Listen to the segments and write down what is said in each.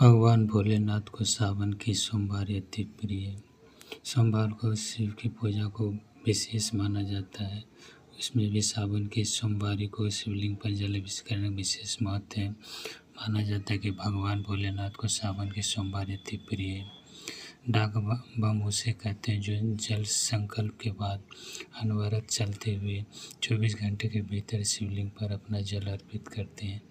भगवान भोलेनाथ को सावन की सोमवारी अति प्रिय। सोमवार को शिव की पूजा को विशेष माना जाता है। उसमें भी सावन की सोमवारी को शिवलिंग पर जल अभिषेक करने का विशेष महत्व है। माना जाता है कि भगवान भोलेनाथ को सावन की सोमवारी अति प्रिय है। डाक बम उसे कहते हैं जो जल संकल्प के बाद अनवरत चलते हुए 24 घंटे के भीतर शिवलिंग पर अपना जल अर्पित करते हैं।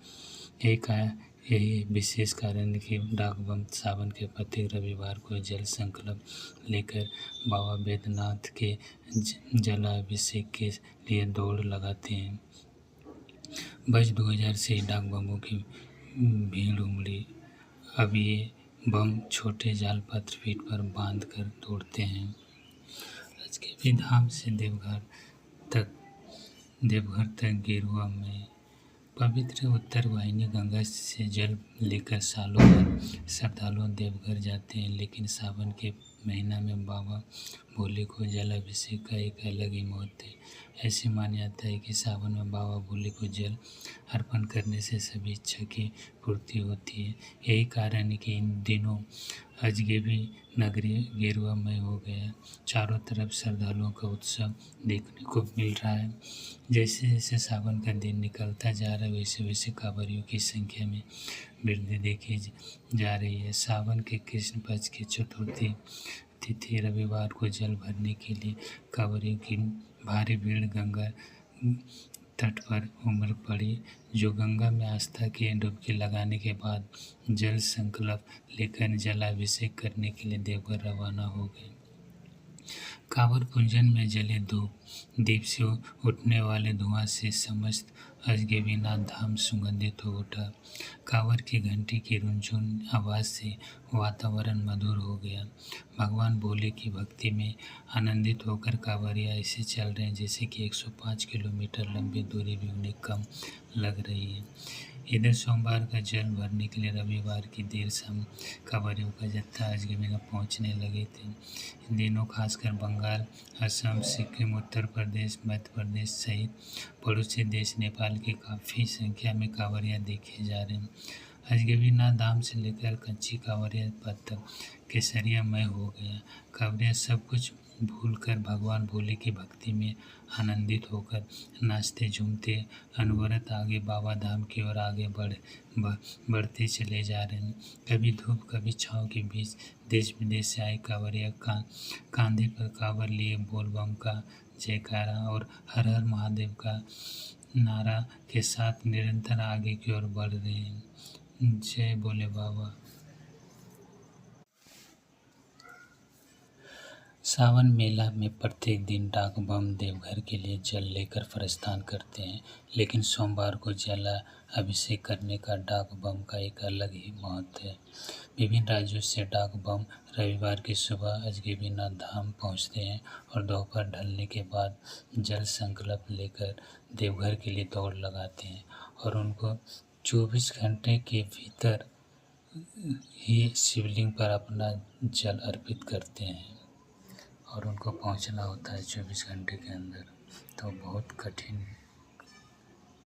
यही विशेष कारण है कि डाक बम सावन के प्रत्येक रविवार को जल संकल्प लेकर बाबा बैद्यनाथ के जलाभिषेक के लिए दौड़ लगाते हैं। वर्ष 2000 से डाक बमों की भीड़ उमड़ी। अब ये बम छोटे जाल पत्र पीठ पर बांध कर दौड़ते हैं। राजकीय धाम से देवघर तक गेरुआ में पवित्र उत्तर वाहिनी गंगा से जल लेकर सालों भर श्रद्धालु देवघर जाते हैं। लेकिन सावन के महीना में बाबा भोले को जल अभिषेक का एक अलग ही महत्व है। ऐसे माना जाता है कि सावन में बाबा भोले को जल अर्पण करने से सभी इच्छा की पूर्ति होती है। यही कारण है कि इन दिनों अजगैबी नगरी गेरुआमय हो गया। चारों तरफ श्रद्धालुओं का उत्सव देखने को मिल रहा है। जैसे जैसे सावन का दिन निकलता जा रहा है वैसे वैसे कांवरियों की संख्या में वृद्धि देखी जा रही है। सावन के कृष्ण पक्ष की चतुर्थी तिथि रविवार को जल भरने के लिए कांवरियों की भारी भीड़ गंगा तट पर उमड़ पड़ी, जो गंगा में आस्था की डुबकी लगाने के बाद जल संकल्प लेकर जलाभिषेक करने के लिए देवघर रवाना हो गए। कांवर पूजन में जले धूप दीप से उठने वाले धुआं से समस्त अजगैबीनाथ धाम सुगंधित हो उठा। कांवर की घंटी की रुनझुन आवाज़ से वातावरण मधुर हो गया। भगवान भोले की भक्ति में आनंदित होकर कांवरिया ऐसे चल रहे हैं जैसे कि 105 किलोमीटर लंबी दूरी भी उन्हें कम लग रही है। इधर सोमवार का जल भरने के लिए रविवार की देर शाम कांवरियों का जत्था अजगैबीनाथ पहुंचने लगे थे। इन दिनों खासकर बंगाल, असम, सिक्किम, उत्तर प्रदेश, मध्य प्रदेश सहित पड़ोसी देश नेपाल की काफ़ी संख्या में कांवरिया देखे जा रहे हैं। अजगैबीनाथ धाम से लेकर कच्ची कांवरिया पथ तक केसरियामय हो गया। कांवरिया सब कुछ भूलकर भगवान भोले की भक्ति में आनंदित होकर नाचते झूमते अनवरत आगे बाबा धाम की ओर आगे बढ़ते चले जा रहे हैं। कभी धूप कभी छाँव के बीच देश विदेश से आए कांवरिया कांधे पर कांवर लिए बोल बम का जयकारा और हर हर महादेव का नारा के साथ निरंतर आगे की ओर बढ़ रहे हैं। जय भोले बाबा। सावन मेला में प्रत्येक दिन डाक बम देवघर के लिए जल लेकर प्रस्थान करते हैं। लेकिन सोमवार को जला अभिषेक करने का डाक बम का एक अलग ही महत्व है। विभिन्न राज्यों से डाक बम रविवार की सुबह अजगैबीनाथ धाम पहुंचते हैं और दोपहर ढलने के बाद जल संकल्प लेकर देवघर के लिए दौड़ लगाते हैं और उनको 24 घंटे के भीतर ही शिवलिंग पर अपना जल अर्पित करते हैं और उनको पहुंचना होता है 24 घंटे के अंदर। तो बहुत कठिन